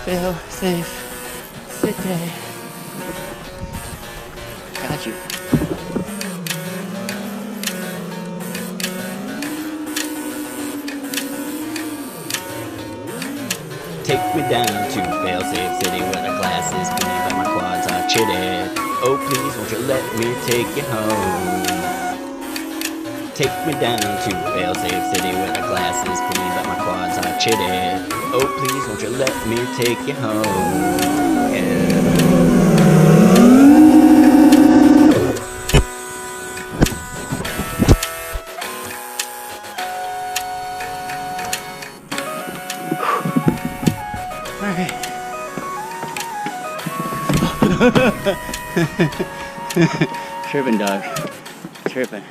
Fail safe city. Got you. Take me down to fail-safe city where the glass is clean but my quads are chitty. Oh please won't you let me take you home. Take me down to fail-safe city where the glass is clean but my quads are chitty. Oh please won't you let me take you home. Yeah. Tripping, dog. Tripping.